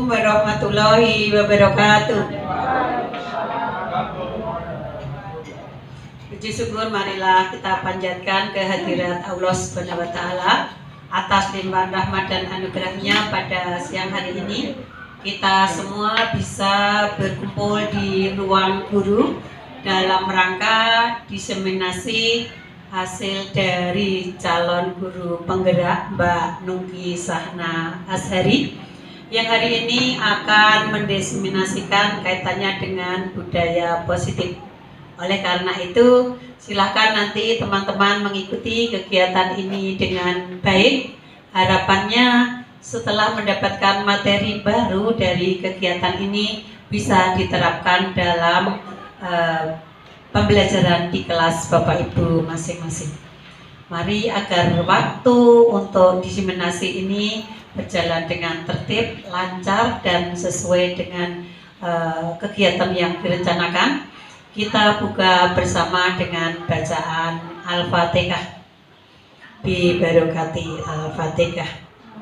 warahmatullahi wabarakatuh. Puji syukur marilah kita panjatkan kehadirat Allah Subhanahu wa taala atas limpahan rahmat dan anugerahnya pada siang hari ini. Kita semua bisa berkumpul di ruang guru dalam rangka diseminasi hasil dari calon guru penggerak Mbak Nungki Sahna Azhari yang hari ini akan mendiseminasikan kaitannya dengan budaya positif. Oleh karena itu, silakan nanti teman-teman mengikuti kegiatan ini dengan baik. Harapannya setelah mendapatkan materi baru dari kegiatan ini bisa diterapkan dalam pembelajaran di kelas Bapak Ibu masing-masing. Mari agar waktu untuk diseminasi ini berjalan dengan tertib, lancar, dan sesuai dengan kegiatan yang direncanakan. Kita buka bersama dengan bacaan Al-Fatihah. Bi barokati Al-Fatihah.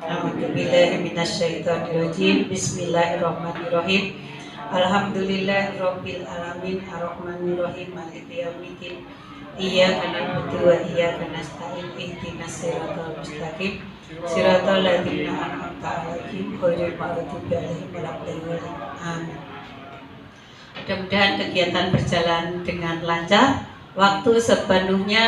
A'udzubillahi minasyaitonirrajim. Bismillahirrahmanirrahim. Alhamdulillahirabbil alamin arrahmanirrahim maliki yaumiddin. Iyyaka na'budu wa iyyaka nasta'in ihdinas siratal mustaqim siratal ladzina an'amta 'alaihim ghairil maghdubi 'alaihim waladdallin. Amin. Mudah-mudahan kegiatan berjalan dengan lancar. Waktu sepenuhnya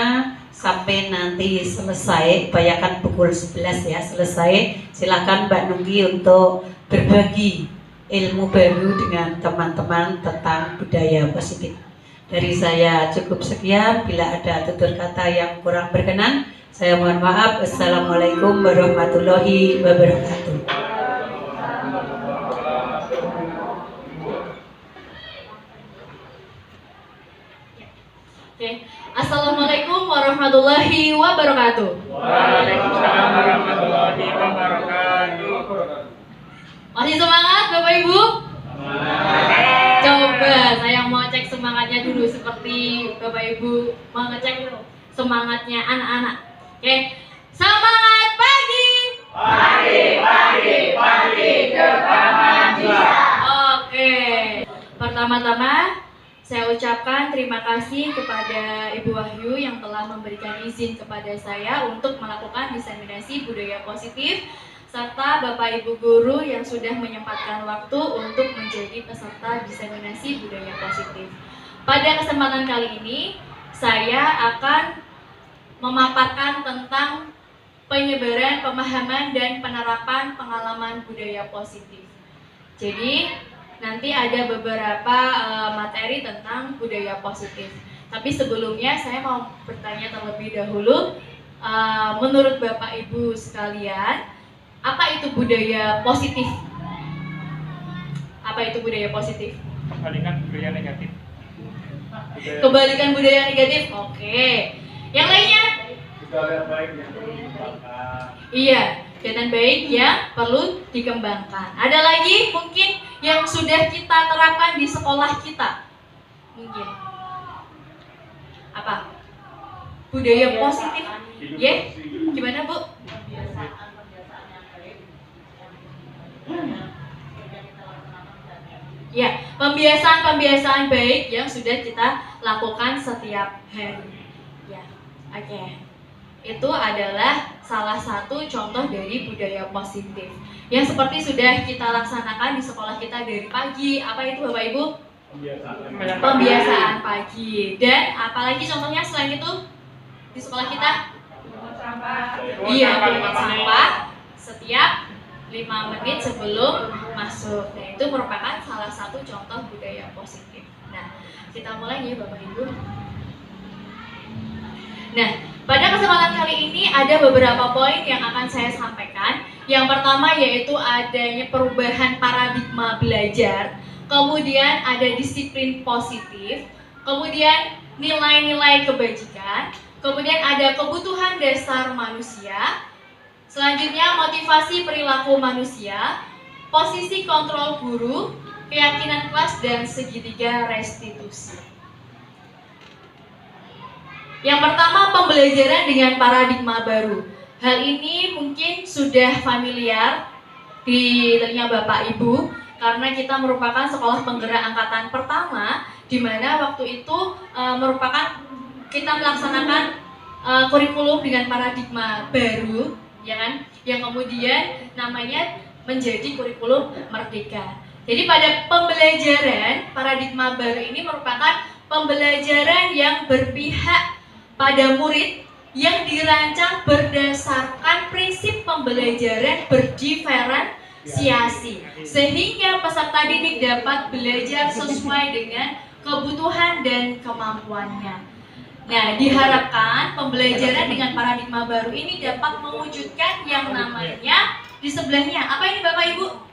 sampai nanti selesai, upayakan pukul 11 ya selesai. Silakan Mbak Nungki untuk berbagi ilmu baru dengan teman-teman tentang budaya positif. Dari saya cukup sekian. Bila ada tutur kata yang kurang berkenan, saya mohon maaf. Assalamualaikum warahmatullahi wabarakatuh. Oke. Assalamualaikum warahmatullahi wabarakatuh. Waalaikumsalam warahmatullahi wabarakatuh. Masih semangat Bapak Ibu? Coba saya mau cek semangatnya dulu seperti Bapak Ibu mengecek semangatnya anak-anak. Oke. Semangat pagi. Pagi, depan bisa. Oke. Pertama-tama saya ucapkan terima kasih kepada Ibu Wahyu yang telah memberikan izin kepada saya untuk melakukan diseminasi budaya positif, serta Bapak Ibu Guru yang sudah menyempatkan waktu untuk menjadi peserta diseminasi budaya positif. Pada kesempatan kali ini, saya akan memaparkan tentang penyebaran pemahaman dan penerapan pengalaman budaya positif. Jadi, nanti ada beberapa materi tentang budaya positif. Tapi sebelumnya saya mau bertanya terlebih dahulu, menurut Bapak Ibu sekalian, apa itu budaya positif? Apa itu budaya positif? Kebalikan budaya negatif. Kebalikan budaya negatif. Oke. Yang lainnya? Budaya baik yang perlu dikembangkan. Iya, kegiatan baik yang perlu dikembangkan. Ada lagi mungkin yang sudah kita terapkan di sekolah kita? Mungkin. Apa? Budaya positif. Ya? Gimana, Bu? Ya, pembiasaan baik yang sudah kita lakukan setiap hari. Ya, oke. Itu adalah salah satu contoh dari budaya positif yang seperti sudah kita laksanakan di sekolah kita dari pagi. Apa itu Bapak Ibu? Pembiasaan pagi. Dan apalagi contohnya selain itu di sekolah kita? Iya, pungut sampah setiap 5 menit sebelum masuk. Nah, itu merupakan salah satu contoh budaya positif. Nah, kita mulai ya Bapak Ibu. Nah, pada kesempatan kali ini ada beberapa poin yang akan saya sampaikan. Yang pertama yaitu adanya perubahan paradigma belajar, kemudian ada disiplin positif, kemudian nilai-nilai kebajikan, kemudian ada kebutuhan dasar manusia, selanjutnya motivasi perilaku manusia, posisi kontrol guru, keyakinan kelas, dan segitiga restitusi. Yang pertama, pembelajaran dengan paradigma baru. Hal ini mungkin sudah familiar di telinga Bapak Ibu, karena kita merupakan sekolah penggerak angkatan pertama, di mana waktu itu merupakan kita melaksanakan kurikulum dengan paradigma baru, ya kan, yang kemudian namanya menjadi kurikulum merdeka. Jadi pada pembelajaran paradigma baru ini merupakan pembelajaran yang berpihak pada murid yang dirancang berdasarkan prinsip pembelajaran berdiferensiasi, sehingga peserta didik dapat belajar sesuai dengan kebutuhan dan kemampuannya. Nah, diharapkan pembelajaran dengan paradigma baru ini dapat mewujudkan yang namanya di sebelahnya. Apa ini Bapak Ibu?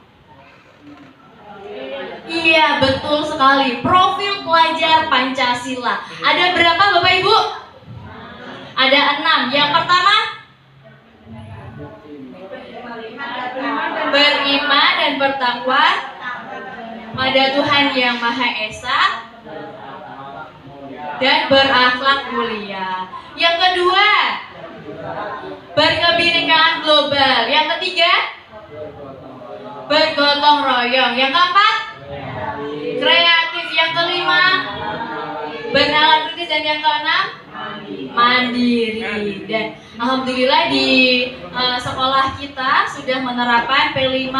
Iya, betul sekali. Profil pelajar Pancasila. Ada berapa Bapak Ibu? Ada 6. Yang pertama, beriman dan bertakwa pada Tuhan Yang Maha Esa dan berakhlak mulia. Yang kedua, berkebinekaan global. Yang ketiga, bergotong royong. Yang keempat, kreatif. Yang kelima, bernalar kritis. Dan yang keenam, mandiri. Dan alhamdulillah di sekolah kita sudah menerapkan P5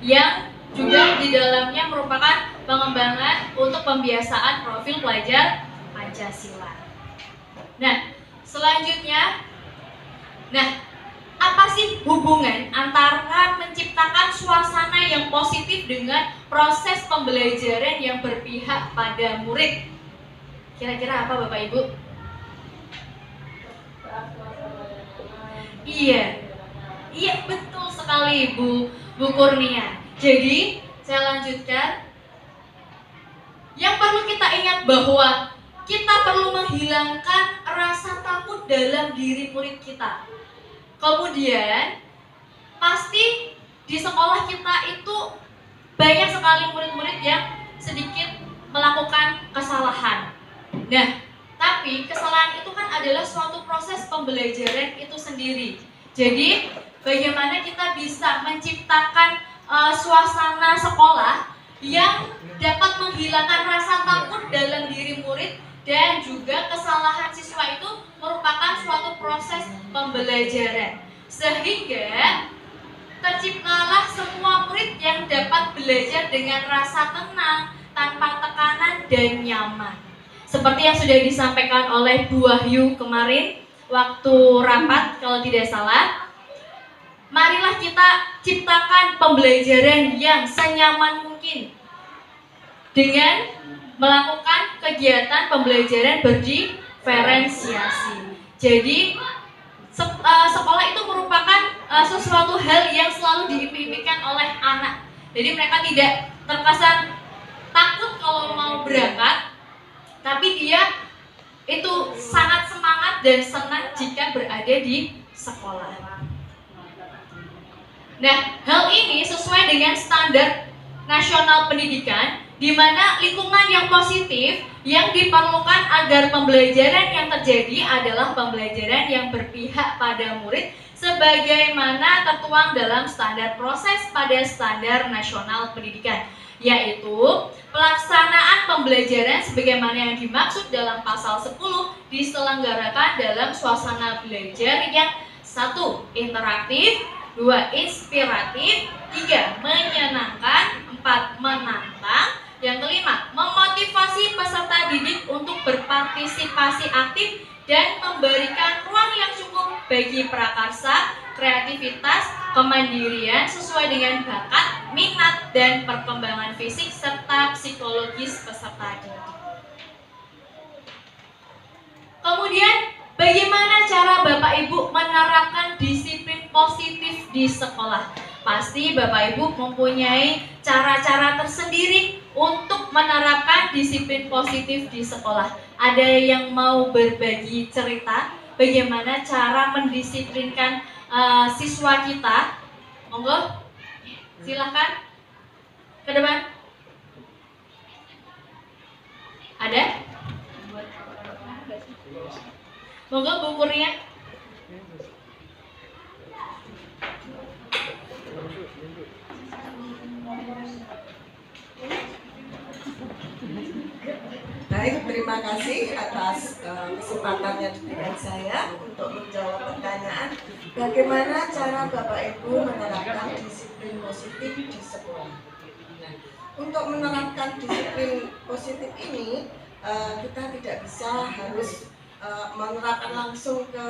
yang juga di dalamnya merupakan pengembangan untuk pembiasaan profil pelajar Pancasila. Nah, selanjutnya, apa sih hubungan antara menciptakan suasana yang positif dengan proses pembelajaran yang berpihak pada murid? Kira-kira apa Bapak Ibu? Iya betul sekali Bu Kurnia. Jadi saya lanjutkan. Yang perlu kita ingat bahwa kita perlu menghilangkan rasa takut dalam diri murid kita. Kemudian pasti di sekolah kita itu banyak sekali murid-murid yang sedikit melakukan kesalahan. Nah, tapi kesalahan itu kan adalah suatu proses pembelajaran itu sendiri. Jadi bagaimana kita bisa menciptakan suasana sekolah yang dapat menghilangkan rasa takut dalam diri murid, dan juga kesalahan siswa itu merupakan suatu proses pembelajaran, sehingga terciptalah semua murid yang dapat belajar dengan rasa tenang, tanpa tekanan dan nyaman. Seperti yang sudah disampaikan oleh Bu Wahyu kemarin waktu rapat kalau tidak salah, marilah kita ciptakan pembelajaran yang senyaman mungkin dengan melakukan kegiatan pembelajaran berdiferensiasi. Jadi sekolah itu merupakan sesuatu hal yang selalu diimpikan oleh anak. Jadi mereka tidak terkesan takut kalau mau berangkat, tapi dia itu sangat semangat dan senang jika berada di sekolah. Nah, hal ini sesuai dengan standar nasional pendidikan, di mana lingkungan yang positif yang diperlukan agar pembelajaran yang terjadi adalah pembelajaran yang berpihak pada murid sebagaimana tertuang dalam standar proses pada standar nasional pendidikan, yaitu pelaksanaan pembelajaran sebagaimana yang dimaksud dalam pasal 10 diselenggarakan dalam suasana belajar yang 1. Interaktif, 2. Inspiratif, 3. Menyenangkan, 4. Menantang, yang kelima, memotivasi peserta didik untuk berpartisipasi aktif dan memberikan ruang yang cukup bagi prakarsa, kreativitas, kemandirian sesuai dengan bakat, minat, dan perkembangan fisik serta psikologis peserta didik. Kemudian, bagaimana cara Bapak Ibu menerapkan disiplin positif di sekolah? Pasti Bapak Ibu mempunyai cara-cara tersendiri untuk menerapkan disiplin positif di sekolah. Ada yang mau berbagi cerita bagaimana cara mendisiplinkan siswa kita? Monggo, silahkan ke depan. Ada? Monggo Bu Kurnia. Baik, terima kasih atas kesempatan yang diberikan saya untuk menjawab pertanyaan bagaimana cara Bapak Ibu menerapkan disiplin positif di sekolah. Nah, untuk menerapkan disiplin positif ini kita tidak bisa harus menerapkan langsung ke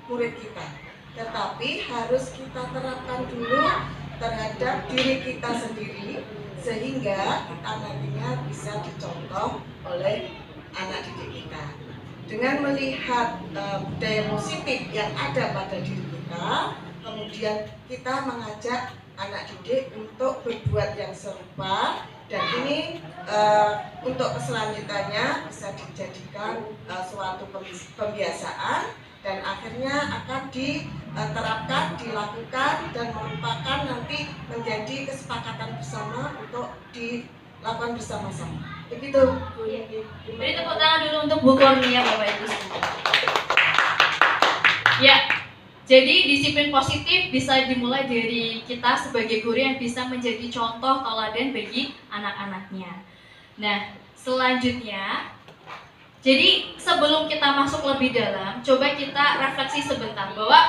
murid kita, tetapi harus kita terapkan dulu terhadap diri kita sendiri sehingga kita nantinya bisa dicontoh oleh anak didik kita. Dengan melihat budaya positif yang ada pada diri kita, kemudian kita mengajak anak didik untuk berbuat yang serupa, dan ini untuk keselanjutannya bisa dijadikan suatu pembiasaan dan akhirnya akan diterapkan, dilakukan dan merupakan nanti menjadi kesepakatan bersama untuk dilakukan bersama-sama. Begitu. Beri tepuk tangan dulu untuk Bu Kornia, Bapak Ibu semua. Ya, jadi disiplin positif bisa dimulai dari kita sebagai guru yang bisa menjadi contoh teladan bagi anak-anaknya. Nah, selanjutnya, jadi sebelum kita masuk lebih dalam, coba kita refleksi sebentar bahwa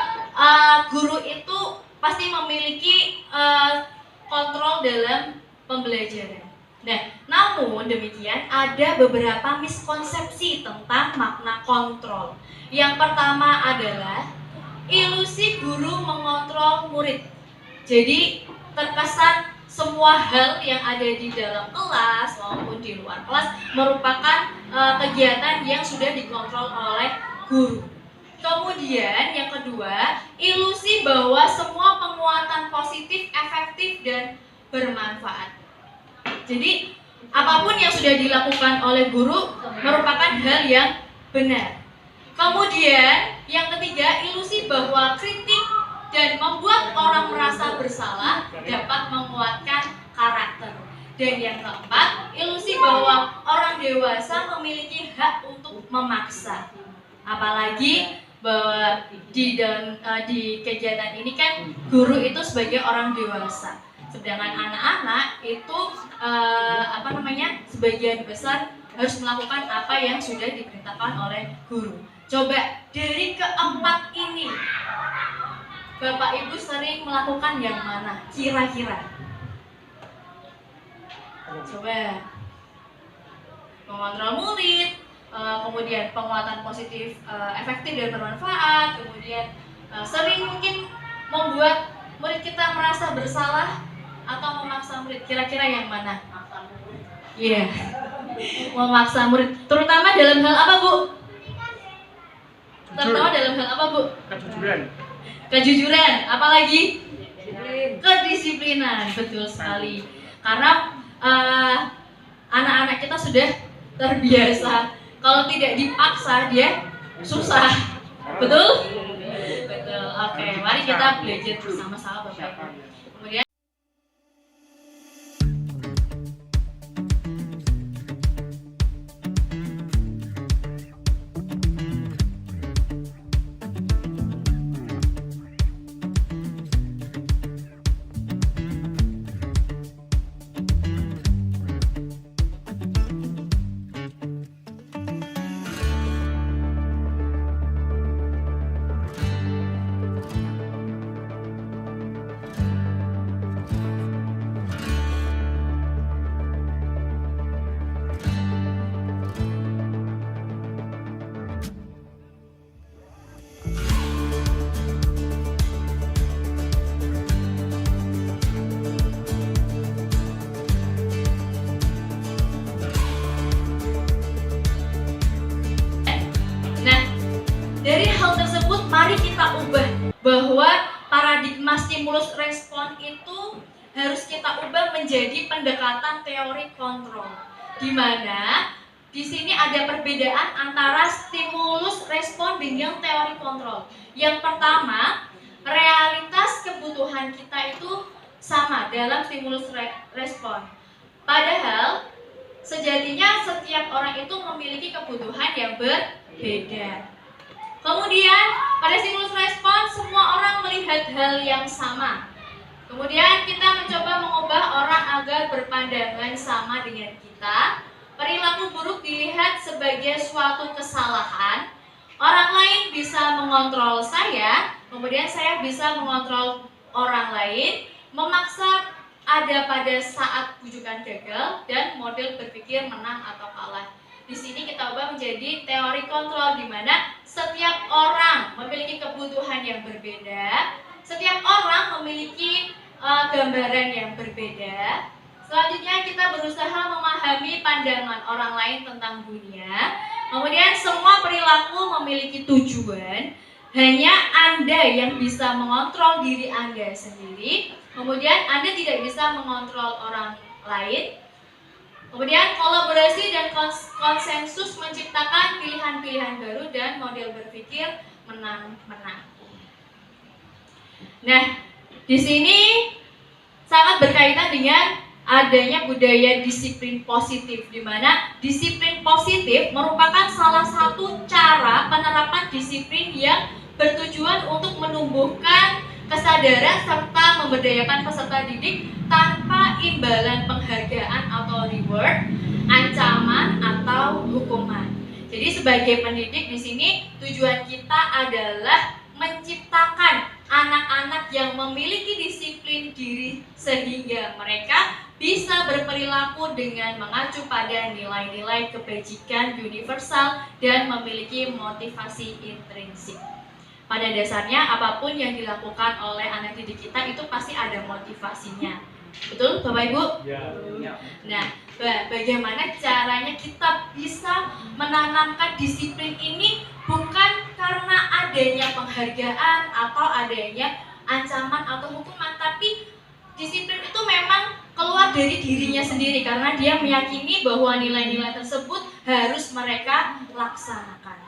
guru itu pasti memiliki kontrol dalam pembelajaran. Nah, namun demikian ada beberapa miskonsepsi tentang makna kontrol. Yang pertama adalah ilusi guru mengontrol murid. Jadi terkesan semua hal yang ada di dalam kelas maupun di luar kelas merupakan kegiatan yang sudah dikontrol oleh guru. Kemudian yang kedua, ilusi bahwa semua penguatan positif efektif dan bermanfaat. Jadi apapun yang sudah dilakukan oleh guru merupakan hal yang benar. Kemudian yang ketiga, ilusi bahwa kritik dan membuat orang merasa bersalah dapat menguatkan karakter. Dan yang keempat, ilusi bahwa orang dewasa memiliki hak untuk memaksa. Apalagi bahwa di kegiatan ini kan guru itu sebagai orang dewasa. Sedangkan anak-anak itu sebagian besar harus melakukan apa yang sudah diperintahkan oleh guru. Coba dari keempat ini, Bapak Ibu sering melakukan yang mana? Kira-kira? Coba mengontrol murid, kemudian penguatan positif, efektif dan bermanfaat, kemudian sering mungkin membuat murid kita merasa bersalah atau memaksa murid. Kira-kira yang mana? Iya, memaksa murid. Terutama dalam hal apa, Bu? Terutama dalam hal apa, Bu? Kejujuran. Kejujuran, apalagi? Kedisiplinan, betul sekali. Karena anak-anak kita sudah terbiasa. Kalau tidak dipaksa dia susah. Betul? Betul. Oke, mari kita belajar bersama-sama, Bapak Ibu. Kemudian dari hal tersebut, mari kita ubah bahwa paradigma stimulus respon itu harus kita ubah menjadi pendekatan teori kontrol, di mana di sini ada perbedaan antara stimulus respon dengan teori kontrol. Yang pertama, realitas kebutuhan kita itu sama dalam stimulus respon. Padahal sejatinya setiap orang itu memiliki kebutuhan yang berbeda. Kemudian pada stimulus respon semua orang melihat hal yang sama. Kemudian kita mencoba mengubah orang agar berpandangan sama dengan kita. perilaku buruk dilihat sebagai suatu kesalahan, orang lain bisa mengontrol saya, kemudian saya bisa mengontrol orang lain, memaksa ada pada saat bujukan gagal, dan model berpikir menang atau kalah. Di sini kita ubah menjadi teori kontrol, di mana setiap orang memiliki kebutuhan yang berbeda, setiap orang memiliki gambaran yang berbeda. Selanjutnya kita berusaha memahami pandangan orang lain tentang dunia. Kemudian semua perilaku memiliki tujuan. Hanya Anda yang bisa mengontrol diri Anda sendiri. Kemudian Anda tidak bisa mengontrol orang lain. Kemudian kolaborasi dan konsensus menciptakan pilihan-pilihan baru dan model berpikir menang-menang. Nah, di sini sangat berkaitan dengan adanya budaya disiplin positif, di mana disiplin positif merupakan salah satu cara penerapan disiplin yang bertujuan untuk menumbuhkan kesadaran serta memberdayakan peserta didik tanpa imbalan penghargaan atau reward, ancaman atau hukuman. Jadi sebagai pendidik di sini tujuan kita adalah menciptakan anak-anak yang memiliki disiplin diri sehingga mereka bisa berperilaku dengan mengacu pada nilai-nilai kebajikan universal dan memiliki motivasi intrinsik. Pada dasarnya apapun yang dilakukan oleh anak didik kita itu pasti ada motivasinya. Betul Bapak Ibu? Ya. Nah, bagaimana caranya kita bisa menanamkan disiplin ini bukan karena adanya penghargaan atau adanya ancaman atau hukuman, tapi disiplin itu memang keluar dari dirinya sendiri karena dia meyakini bahwa nilai-nilai tersebut harus mereka laksanakan.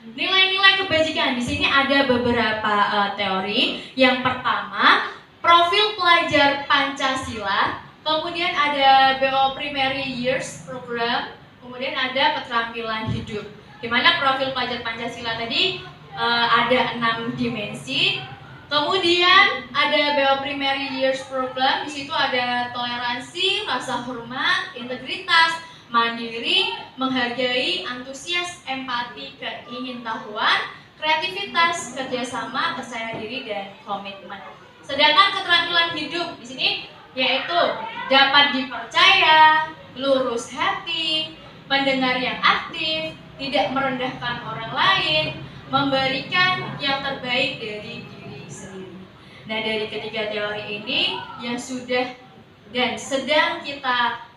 Nilai-nilai kebajikan di sini ada beberapa teori. Yang pertama, profil pelajar Pancasila, kemudian ada BO Primary Years Program, kemudian ada keterampilan hidup. Di mana profil pelajar Pancasila tadi ada 6 dimensi. Kemudian ada BO Primary Years Program, di situ ada toleransi, rasa hormat, integritas, mandiri, menghargai, antusias, empati, keingintahuan, kreativitas, kerjasama, percaya diri, dan komitmen. Sedangkan keterampilan hidup di sini yaitu dapat dipercaya, lurus hati, pendengar yang aktif, tidak merendahkan orang lain, memberikan yang terbaik dari diri sendiri. Nah, dari ketiga teori ini yang sudah dan sedang kita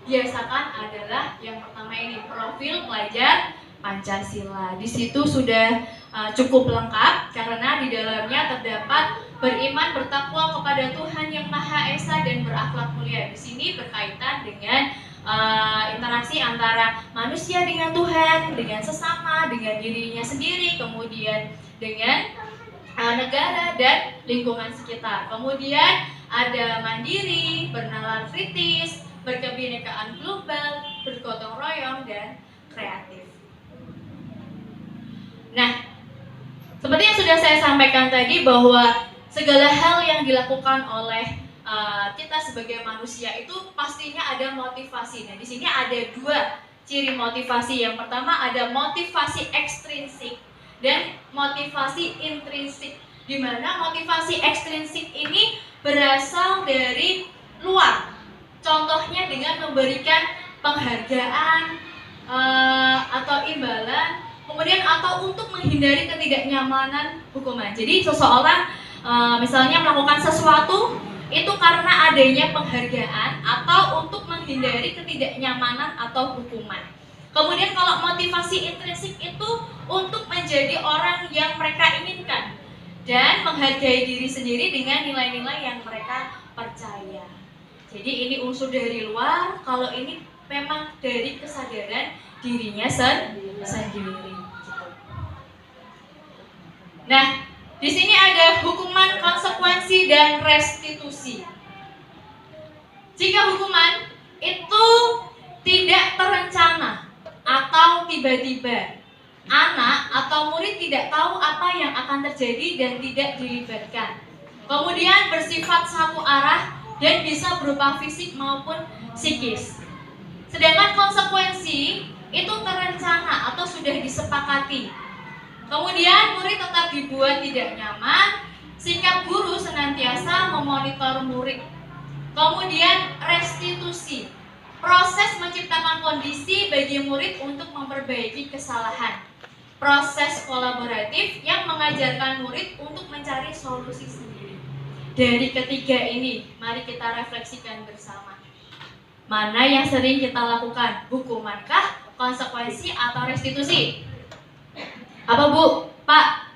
biasakan adalah yang pertama ini, profil pelajar Pancasila. Di situ sudah cukup lengkap karena di dalamnya terdapat beriman, bertakwa kepada Tuhan yang Maha Esa dan berakhlak mulia. Di sini berkaitan dengan interaksi antara manusia dengan Tuhan, dengan sesama, dengan dirinya sendiri, kemudian dengan negara dan lingkungan sekitar. Kemudian ada mandiri, bernalar kritis, berkebinekaan global, bergotong royong, dan kreatif. Nah, seperti yang sudah saya sampaikan tadi bahwa segala hal yang dilakukan oleh kita sebagai manusia itu pastinya ada motivasi. Nah, di sini ada 2 ciri motivasi. Yang pertama ada motivasi ekstrinsik dan motivasi intrinsik. Di mana motivasi ekstrinsik ini berasal dari luar. Contohnya dengan memberikan penghargaan atau imbalan, kemudian atau untuk menghindari ketidaknyamanan hukuman. Jadi seseorang misalnya melakukan sesuatu itu karena adanya penghargaan atau untuk menghindari ketidaknyamanan atau hukuman. Kemudian kalau motivasi intrinsik itu untuk menjadi orang yang mereka inginkan dan menghargai diri sendiri dengan nilai-nilai yang mereka percaya. Jadi ini unsur dari luar, kalau ini memang dari kesadaran dirinya sendiri. Nah, di sini ada hukuman, konsekuensi, dan restitusi. Jika hukuman itu tidak terencana atau tiba-tiba, anak atau murid tidak tahu apa yang akan terjadi dan tidak dilibatkan. Kemudian bersifat satu arah dan bisa berupa fisik maupun psikis. Sedangkan konsekuensi itu terencana atau sudah disepakati. Kemudian murid tetap dibuat tidak nyaman, sikap guru senantiasa memonitor murid. Kemudian restitusi, proses menciptakan kondisi bagi murid untuk memperbaiki kesalahan. Proses kolaboratif yang mengajarkan murid untuk mencari solusi sendiri. Dari ketiga ini, mari kita refleksikan bersama. Mana yang sering kita lakukan? Hukumankah, konsekuensi, atau restitusi? Apa Bu? Pak?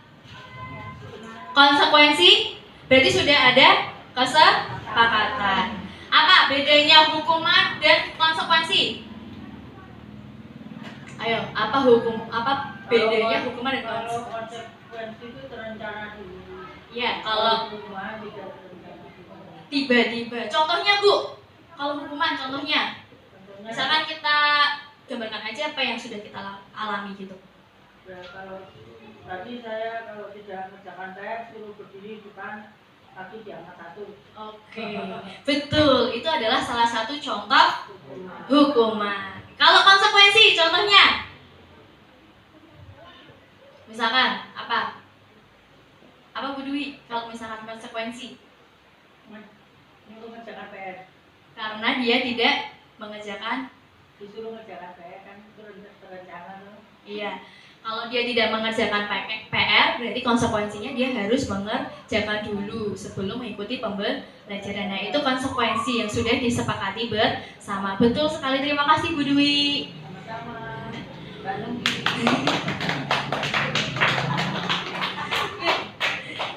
Konsekuensi? Berarti sudah ada kesepakatan. Apa bedanya hukuman dan konsekuensi? Ayo, apa bedanya hukuman dan konsekuensi? Kalau konsekuensi itu terencana dulu. Ya, kalau Hukuman tidak terencana. tiba-tiba. Contohnya Bu, kalau hukuman contohnya, Contohnya, misalkan kita gambarkan aja apa yang sudah kita alami gitu. ya, kalau tadi saya kalau tidak mengerjakan saya suruh berdiri depan kaki diangkat satu. Oke, betul. Itu adalah salah satu contoh Hukuman. hukuman. Kalau konsekuensi, contohnya, misalkan apa? Apa Bu Dwi? Kalau misalkan konsekuensi, Ini mengerjakan PR. karena dia tidak mengerjakan. Disuruh mengerjakan PR kan terencana tuh. Iya. Kalau dia tidak mengerjakan PR, berarti konsekuensinya dia harus mengerjakan dulu sebelum mengikuti pembelajaran. Nah, itu konsekuensi yang sudah disepakati bersama. Betul sekali. Terima kasih Bu Dwi. Sama-sama. Mbak Nunggi.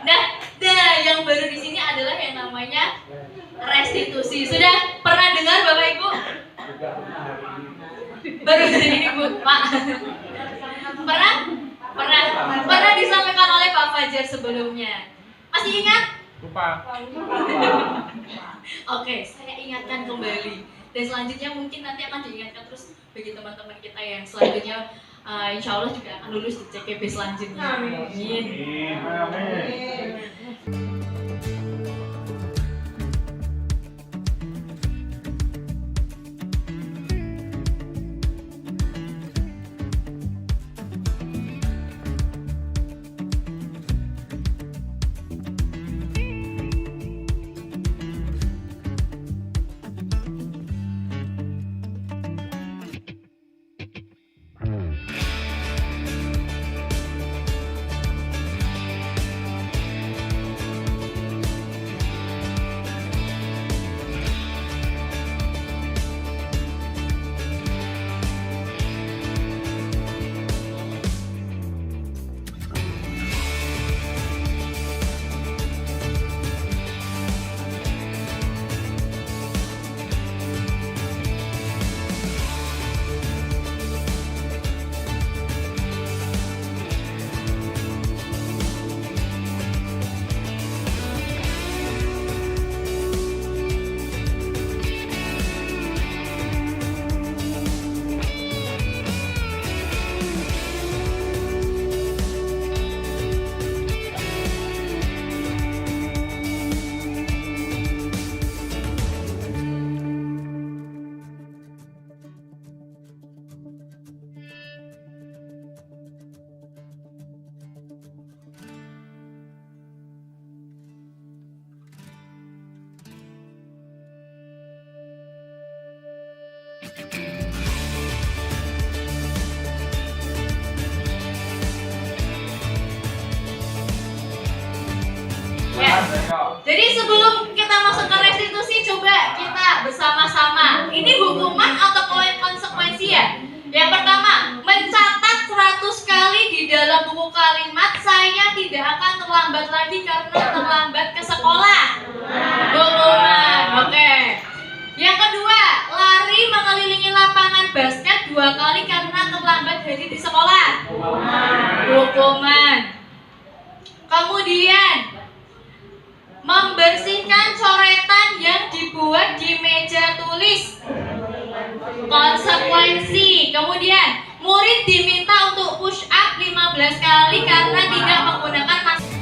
Nah, yang baru di sini adalah yang namanya restitusi. Sudah pernah dengar Bapak Ibu? Baru hari ini Bu, Pak. Pernah disampaikan oleh Pak Fajar sebelumnya. Masih ingat? Lupa. Oke, saya ingatkan kembali. Dan selanjutnya mungkin nanti akan diingatkan terus bagi teman-teman kita yang selanjutnya insya Allah juga akan lulus di CKB selanjutnya. Amin. Amin. Ya. Jadi sebelum kita masuk ke restitusi, coba kita bersama-sama. Ini hukuman atau konsekuensi ya? Yang pertama, mencatat 100 kali di dalam buku kalimat saya tidak akan terlambat lagi karena terlambat ke sekolah. Hukuman, oke. Yang kedua, lari mengelilingi lapangan basket 2 kali karena terlambat hari di sekolah. Hukuman. Kemudian, membersihkan coretan yang dibuat di meja tulis. Konsekuensi. Kemudian, murid diminta untuk push up 15 kali karena tidak menggunakan masker.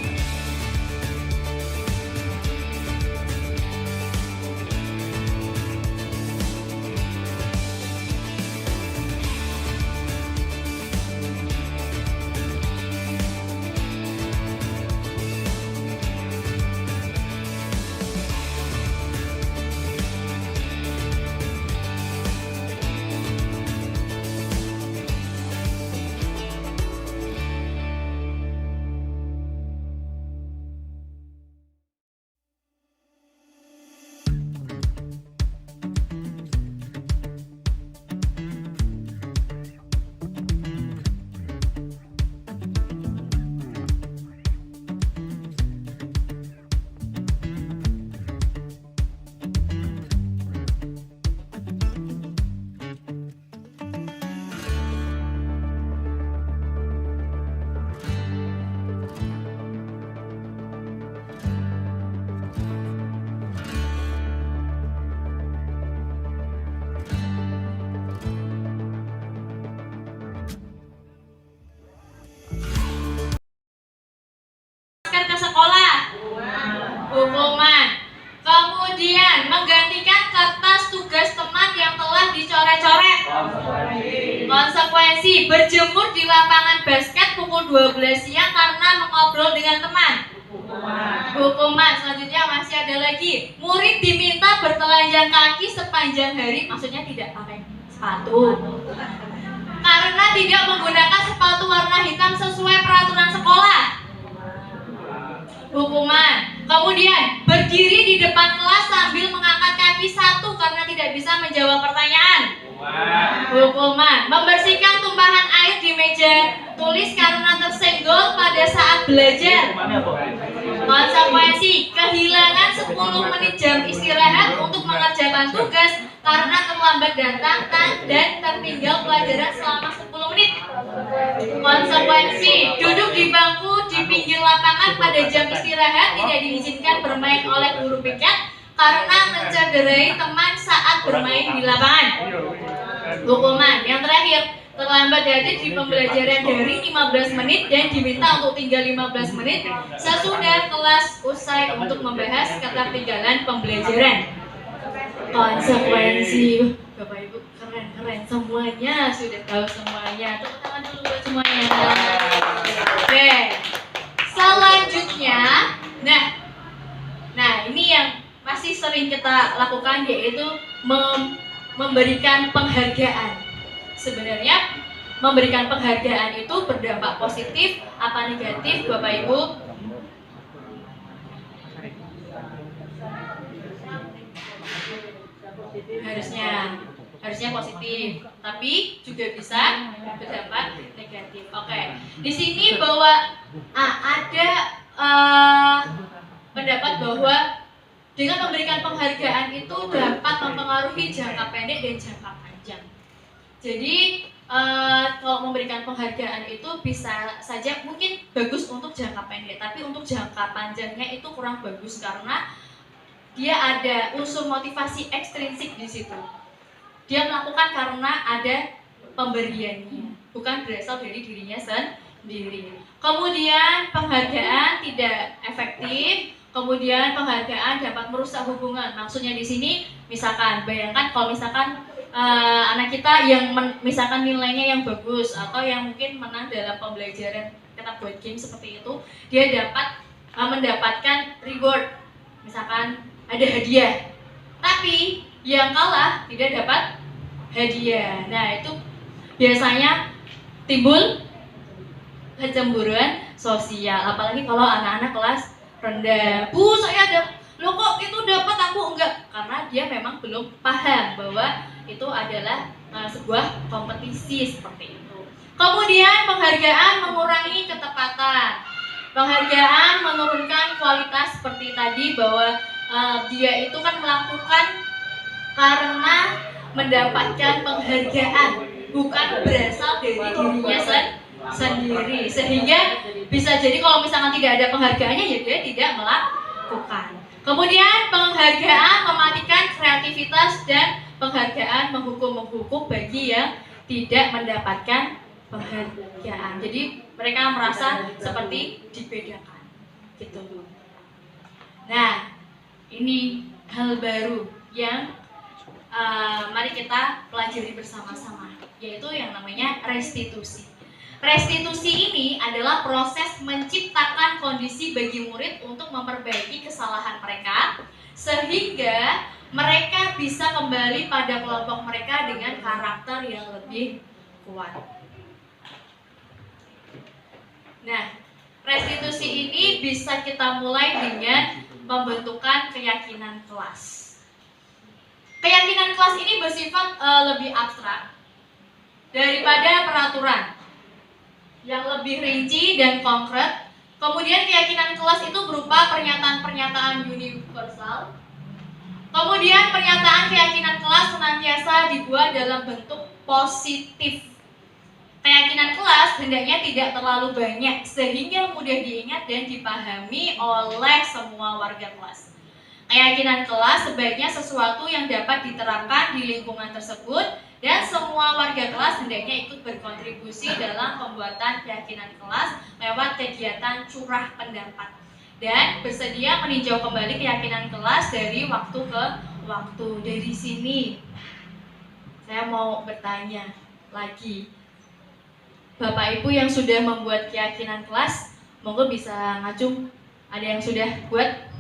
konsekuensi berjemur di lapangan basket pukul 12 siang karena mengobrol dengan teman. Hukuman. Selanjutnya masih ada lagi. Murid diminta bertelanjang kaki sepanjang hari, maksudnya tidak pakai sepatu. Karena tidak menggunakan sepatu warna hitam sesuai peraturan sekolah. Hukuman. Kemudian berdiri di depan kelas sambil mengangkat kaki satu karena tidak bisa menjawab pertanyaan. Hukuman. Membersihkan tumpahan air di meja tulis karena tersenggol pada saat belajar. Konsekuensi kehilangan 10 menit jam istirahat untuk mengerjakan tugas karena terlambat datang dan tertinggal pelajaran selama 10 menit. Konsekuensi duduk di bangku di pinggir lapangan pada jam istirahat tidak diizinkan bermain oleh guru piket karena mencederai teman saat bermain di lapangan. Hukuman yang terakhir, terlambat hadir di pembelajaran daring 15 menit dan diminta untuk tinggal 15 menit sesudah kelas usai untuk membahas ketertinggalan pembelajaran. Konsekuensi. Bapak Ibu keren semuanya, sudah tahu semuanya. Tepuk tangan dulu buat semuanya. Oke. Selanjutnya, nah ini yang masih sering kita lakukan, yaitu memberikan penghargaan. Sebenarnya memberikan penghargaan itu berdampak positif apa negatif, Bapak Ibu? Harusnya positif, tapi juga bisa berdampak negatif. Oke. Di sini bahwa ada pendapat bahwa dengan memberikan penghargaan itu dapat mempengaruhi jangka pendek dan jangka panjang. Jadi kalau memberikan penghargaan itu bisa saja mungkin bagus untuk jangka pendek, tapi untuk jangka panjangnya itu kurang bagus karena dia ada unsur motivasi ekstrinsik di situ. Dia melakukan karena ada pemberiannya, bukan berasal dari dirinya sendiri. Kemudian penghargaan tidak efektif. Kemudian penghargaan dapat merusak hubungan. Maksudnya di sini, misalkan bayangkan kalau misalkan anak kita yang misalkan nilainya yang bagus atau yang mungkin menang dalam pembelajaran kita buat game seperti itu, dia dapat mendapatkan reward, misalkan ada hadiah. Tapi yang kalah tidak dapat hadiah. Nah itu biasanya timbul kecemburuan sosial, apalagi kalau anak-anak kelas rendah. Bu, saya ada, lo kok itu dapat aku enggak? Karena dia memang belum paham bahwa itu adalah sebuah kompetisi seperti itu. Kemudian penghargaan mengurangi ketepatan. Penghargaan menurunkan kualitas seperti tadi bahwa dia itu kan melakukan karena mendapatkan penghargaan, bukan berasal dari dirinya sendiri, sehingga bisa jadi kalau misalkan tidak ada penghargaannya ya dia tidak melakukan. Kemudian penghargaan mematikan kreativitas dan penghargaan menghukum bagi yang tidak mendapatkan penghargaan. Jadi mereka merasa seperti dibedakan gitu. Nah, ini hal baru yang mari kita pelajari bersama-sama, yaitu yang namanya restitusi. Restitusi ini adalah proses menciptakan kondisi bagi murid untuk memperbaiki kesalahan mereka sehingga mereka bisa kembali pada kelompok mereka dengan karakter yang lebih kuat. Nah, restitusi ini bisa kita mulai dengan pembentukan keyakinan kelas. Keyakinan kelas ini bersifat lebih abstrak daripada peraturan yang lebih rinci dan konkret. Kemudian keyakinan kelas itu berupa pernyataan-pernyataan universal. Kemudian pernyataan keyakinan kelas senantiasa dibuat dalam bentuk positif. Keyakinan kelas hendaknya tidak terlalu banyak sehingga mudah diingat dan dipahami oleh semua warga kelas. Keyakinan kelas sebaiknya sesuatu yang dapat diterapkan di lingkungan tersebut dan semua warga kelas hendaknya ikut berkontribusi dalam pembuatan keyakinan kelas lewat kegiatan curah pendapat dan bersedia meninjau kembali keyakinan kelas dari waktu ke waktu. Dari sini saya mau bertanya lagi, Bapak Ibu yang sudah membuat keyakinan kelas, monggo bisa ngacung. Ada yang sudah buat?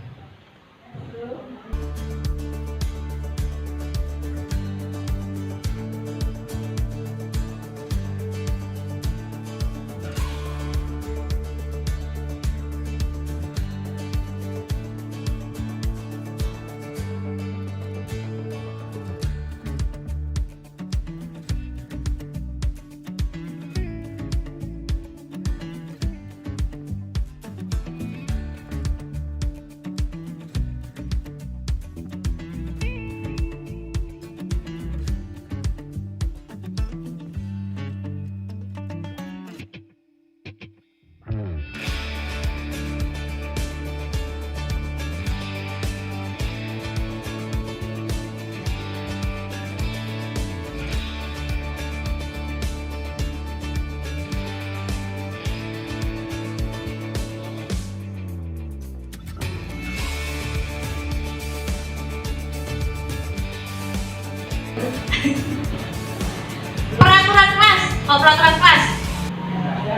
Peraturan kelas. Oh, peraturan kelas.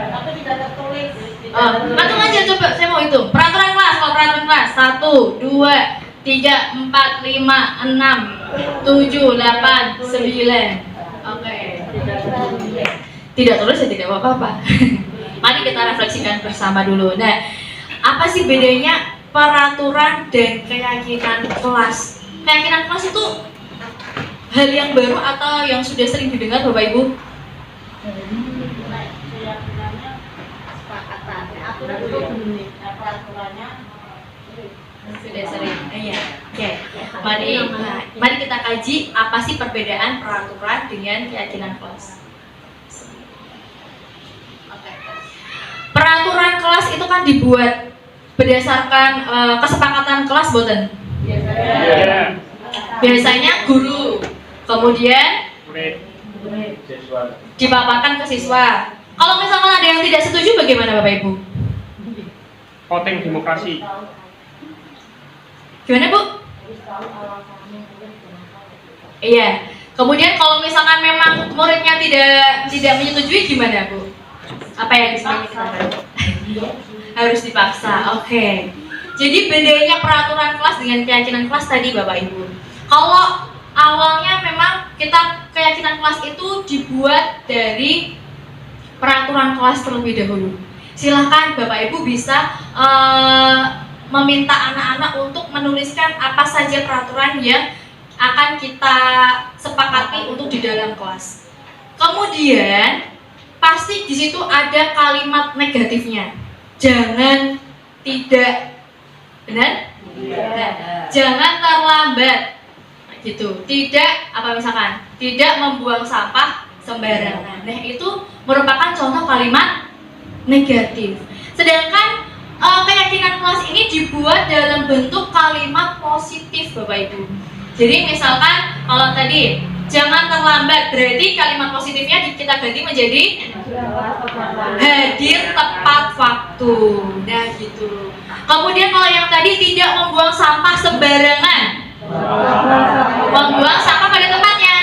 Tapi tidak tertulis. Oh, langsung aja coba saya mau hitung. Peraturan kelas, kalau peraturan kelas 1, 2, 3, 4, 5, 6, 7, 8, 9. Oke. Tidak tulis ya tidak apa-apa. Mari kita refleksikan bersama dulu. Nah, apa sih bedanya peraturan dan keyakinan kelas? Keyakinan kelas itu hal yang baru atau yang sudah sering didengar Bapak Ibu? Keyakinannya kesepakatan. Aturan itu benih. Peraturannya Sudah sering. Iya. Oke. Mari kita kaji apa sih perbedaan peraturan dengan keyakinan kelas. Oke. Peraturan kelas itu kan dibuat berdasarkan kesepakatan kelas, boten? Iya. Biasanya guru, kemudian Murid. Siswa. dipaparkan ke siswa. Kalau misalkan ada yang tidak setuju, bagaimana Bapak Ibu? Voting demokrasi. Gimana Bu? Iya. Kemudian kalau misalkan memang muridnya tidak menyetujui, gimana Bu? Apa yang sebaiknya kita lakukan? Harus dipaksa. Oke. Jadi bedanya peraturan kelas dengan keyakinan kelas tadi Bapak Ibu. Kalau awalnya memang kita keyakinan kelas itu dibuat dari peraturan kelas terlebih dahulu. Silahkan Bapak Ibu bisa meminta anak-anak untuk menuliskan apa saja peraturan yang akan kita sepakati untuk di dalam kelas. Kemudian pasti di situ ada kalimat negatifnya. Jangan tidak, benar? Nah, jangan terlambat. Nah, gitu. Tidak apa misalkan? Tidak membuang sampah sembarangan. Nah, itu merupakan contoh kalimat negatif. Sedangkan keyakinan kelas ini dibuat dalam bentuk kalimat positif Bapak Ibu. Jadi misalkan kalau tadi jangan terlambat, berarti kalimat positifnya kita ganti menjadi hadir tepat waktu. Nah gitu. Kemudian kalau yang tadi tidak membuang sampah sembarangan, membuang sampah pada tempatnya,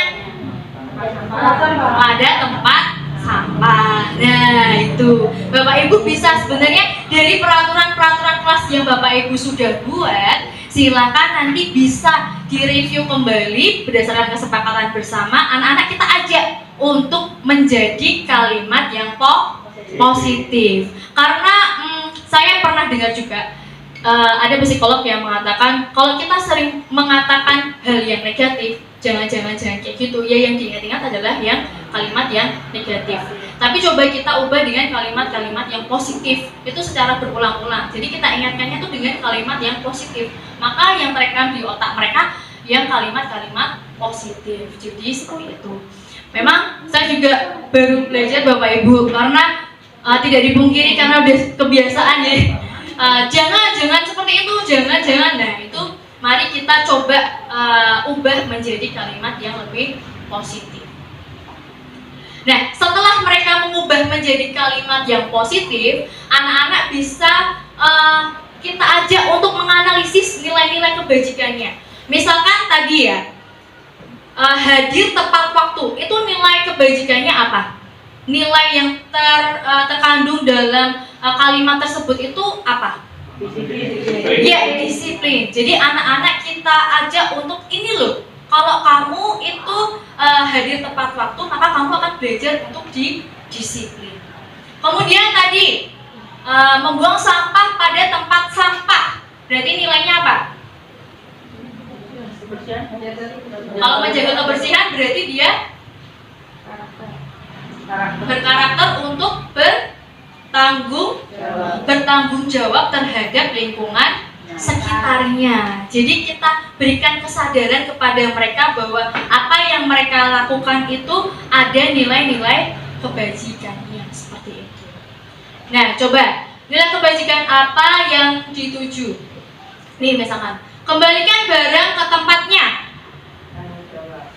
pada tempat sampah. Nah itu Bapak Ibu bisa sebenarnya dari peraturan-peraturan kelas yang Bapak Ibu sudah buat, silakan nanti bisa direview kembali berdasarkan kesepakatan bersama. Anak-anak kita ajak untuk menjadi kalimat yang positif. Karena saya pernah dengar juga ada psikolog yang mengatakan kalau kita sering mengatakan hal yang negatif, jangan kayak gitu ya, yang diingat-ingat adalah yang kalimat yang negatif. Tapi coba kita ubah dengan kalimat-kalimat yang positif, itu secara berulang-ulang. Jadi kita ingatkannya tuh dengan kalimat yang positif, maka yang terekam di otak mereka yang kalimat-kalimat positif. Jadi seperti itu. Memang saya juga baru belajar Bapak Ibu, karena tidak dipungkiri karena udah kebiasaan ya. Jangan seperti itu, jangan. Nah itu mari kita coba ubah menjadi kalimat yang lebih positif. Nah setelah mereka mengubah menjadi kalimat yang positif, anak-anak bisa kita ajak untuk menganalisis nilai-nilai kebajikannya. Misalkan tadi ya, hadir tepat waktu, itu nilai kebajikannya apa? nilai yang terkandung dalam kalimat tersebut itu apa? Ya, disiplin. Jadi anak-anak kita ajak untuk ini loh. Kalau kamu itu hadir tepat waktu, maka kamu akan belajar untuk disiplin. Kemudian tadi membuang sampah pada tempat sampah. Berarti nilainya apa? Kalau menjaga kebersihan berarti dia berkarakter untuk bertanggung jawab terhadap lingkungan sekitarnya. Jadi kita berikan kesadaran kepada mereka bahwa apa yang mereka lakukan itu ada nilai-nilai kebajikannya seperti itu. Nah, coba nilai kebajikan apa yang dituju? Nih misalkan, kembalikan barang ke tempatnya.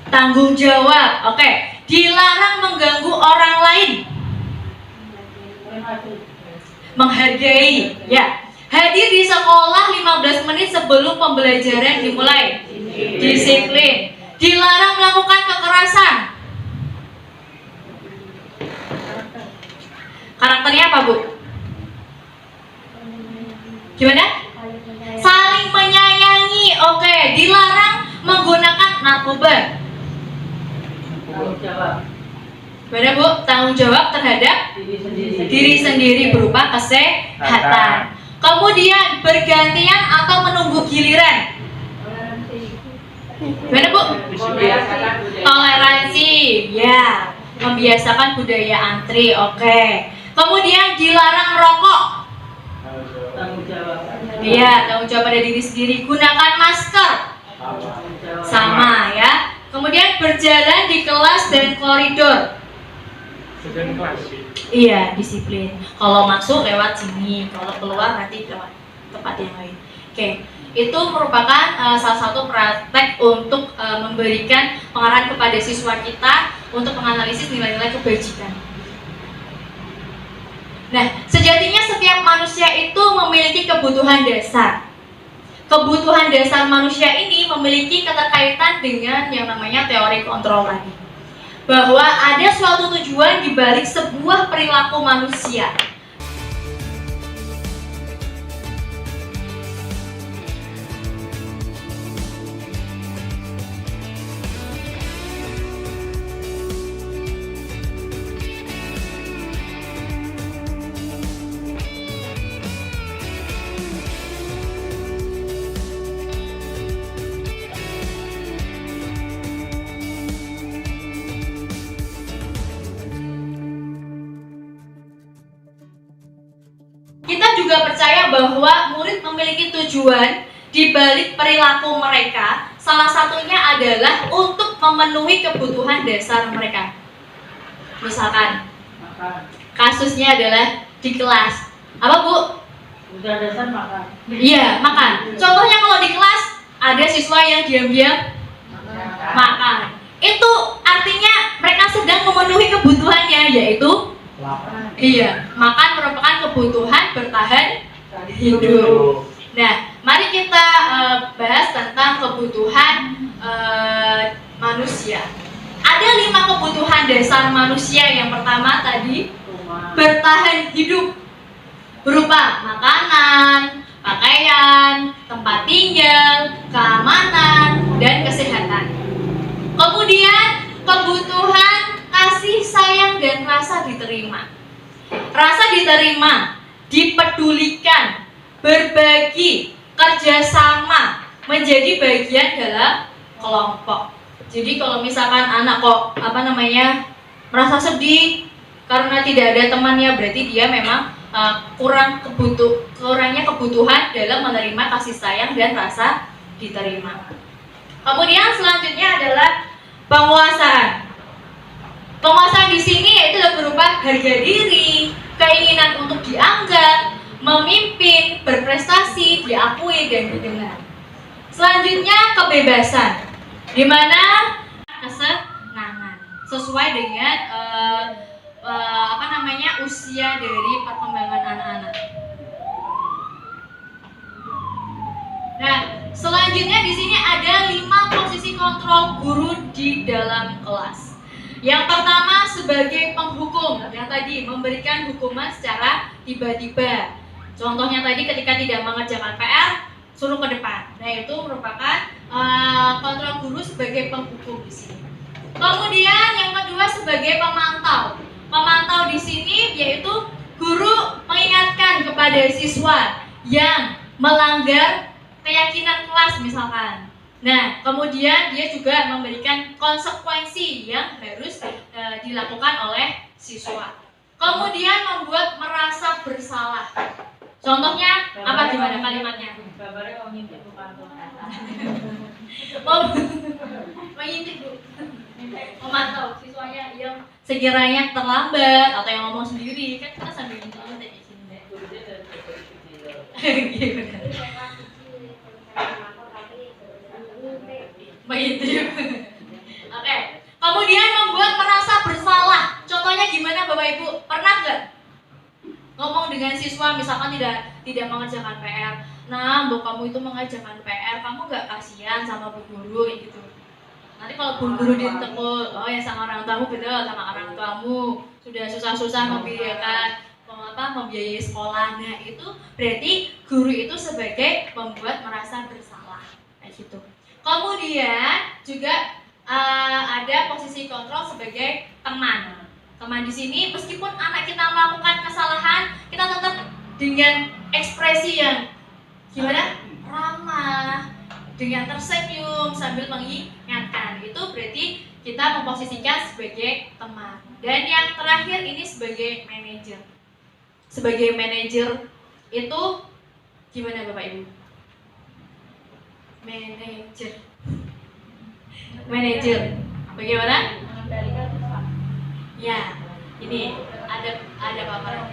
Tanggung jawab. Oke. Dilarang mengganggu orang lain. Menghargai. Ya. Hadir di sekolah 15 menit sebelum pembelajaran dimulai. Disiplin. Dilarang melakukan kekerasan. Karakternya apa, Bu? Gimana? Saling menyayangi. Oke. Dilarang menggunakan narkoba. Gimana, Bu? Tanggung jawab terhadap diri sendiri berupa kesehatan. Kemudian bergantian atau menunggu giliran. Gimana, Bu? Toleransi. Ya, membiasakan budaya antri. Oke. Kemudian dilarang merokok. Iya, tanggung jawab pada diri sendiri. Gunakan masker. Sama ya. Kemudian berjalan di kelas dan koridor. Iya, disiplin. Kalau masuk lewat sini, kalau keluar nanti lewat tempat yang lain. Oke, itu merupakan salah satu praktek untuk memberikan pengarahan kepada siswa kita untuk menganalisis nilai-nilai kebajikan. Nah, sejatinya setiap manusia itu memiliki kebutuhan dasar. Kebutuhan dasar manusia ini memiliki keterkaitan dengan yang namanya teori kontrol tadi. Bahwa ada suatu tujuan di balik sebuah perilaku manusia. Kita juga percaya bahwa murid memiliki tujuan di balik perilaku mereka. Salah satunya adalah untuk memenuhi kebutuhan dasar mereka. Misalkan, kasusnya adalah di kelas. Apa, Bu? Udah dasar makan. Iya, makan. Contohnya kalau di kelas ada siswa yang diam-diam makan. Itu artinya mereka sedang memenuhi kebutuhannya, yaitu iya, makan merupakan kebutuhan bertahan hidup. Nah, mari kita bahas tentang kebutuhan manusia. Ada 5 kebutuhan dasar manusia. Yang pertama tadi bertahan hidup, berupa makanan, pakaian, tempat tinggal, keamanan, dan kesehatan. Kemudian kebutuhan kasih sayang dan rasa diterima. Rasa diterima, dipedulikan, berbagi, kerjasama, menjadi bagian dalam kelompok. Jadi kalau misalkan anak kok merasa sedih karena tidak ada temannya, berarti dia memang kurangnya kebutuhan dalam menerima kasih sayang dan rasa diterima. Kemudian selanjutnya adalah penguasaan. Penguasaan di sini yaitu berupa harga diri, keinginan untuk dianggap, memimpin, berprestasi, diakui dan didengar. Selanjutnya kebebasan, di mana kesenangan sesuai dengan usia dari perkembangan anak-anak. Nah, selanjutnya di sini ada 5 posisi kontrol guru di dalam kelas. Yang pertama sebagai penghukum, yang tadi memberikan hukuman secara tiba-tiba. Contohnya tadi ketika tidak mengerjakan PR, suruh ke depan. Nah itu merupakan kontrol guru sebagai penghukum di sini. Kemudian yang kedua sebagai pemantau. Pemantau di sini yaitu guru mengingatkan kepada siswa yang melanggar keyakinan kelas misalkan. Nah, kemudian dia juga memberikan konsekuensi yang harus dilakukan oleh siswa. Kemudian membuat merasa bersalah. Contohnya apa, gimana kalimatnya? Kabarnya mengintip bukan Mengintip Bu. Memantau siswanya yang sekiranya terlambat atau yang ngomong sendiri, kan kita sambil ngintip kayak gini deh. Iya benar. Mengintip. Oke. Kemudian membuat merasa bersalah. Contohnya gimana Bapak Ibu? Pernah nggak ngomong dengan siswa misalkan tidak mengerjakan PR? Nah, Bu, kamu itu mengerjakan PR, kamu nggak kasihan sama Bu Guru gitu. Nanti kalau Bu Guru ditekul, oh ya sama orang tuamu, bener sama orang tuamu sudah susah-susah membiayai sekolah. Nah itu berarti guru itu sebagai membuat merasa bersalah kayak gitu. Kemudian juga ada posisi kontrol sebagai teman. Teman di sini meskipun anak kita melakukan kesalahan, kita tetap dengan ekspresi yang gimana? Ramah, dengan tersenyum sambil mengingatkan. Itu berarti kita memposisikan sebagai teman. Dan yang terakhir ini sebagai manajer. Sebagai manajer itu gimana Bapak Ibu? Manajer. Bagaimana? Ya, ini ada paparan.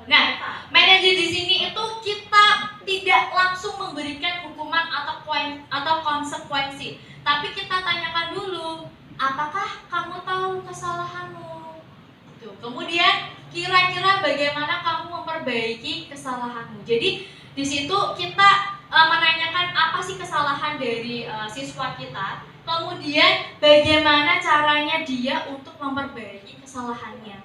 Nah, manajer di sini itu kita tidak langsung memberikan hukuman atau konsekuensi, tapi kita tanyakan dulu, apakah kamu tahu kesalahanmu? Gitu. Kemudian kira-kira bagaimana kamu memperbaiki kesalahanmu. Jadi di situ kita menanyakan apa sih kesalahan dari siswa kita, kemudian bagaimana caranya dia untuk memperbaiki kesalahannya.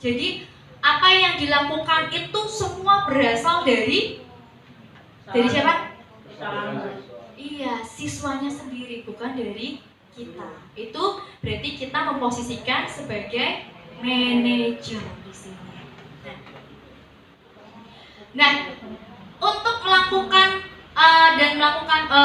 Jadi apa yang dilakukan itu semua berasal dari siapa? Iya, siswanya sendiri, bukan dari kita. Itu berarti kita memposisikan sebagai manajer di sini. Nah, untuk melakukan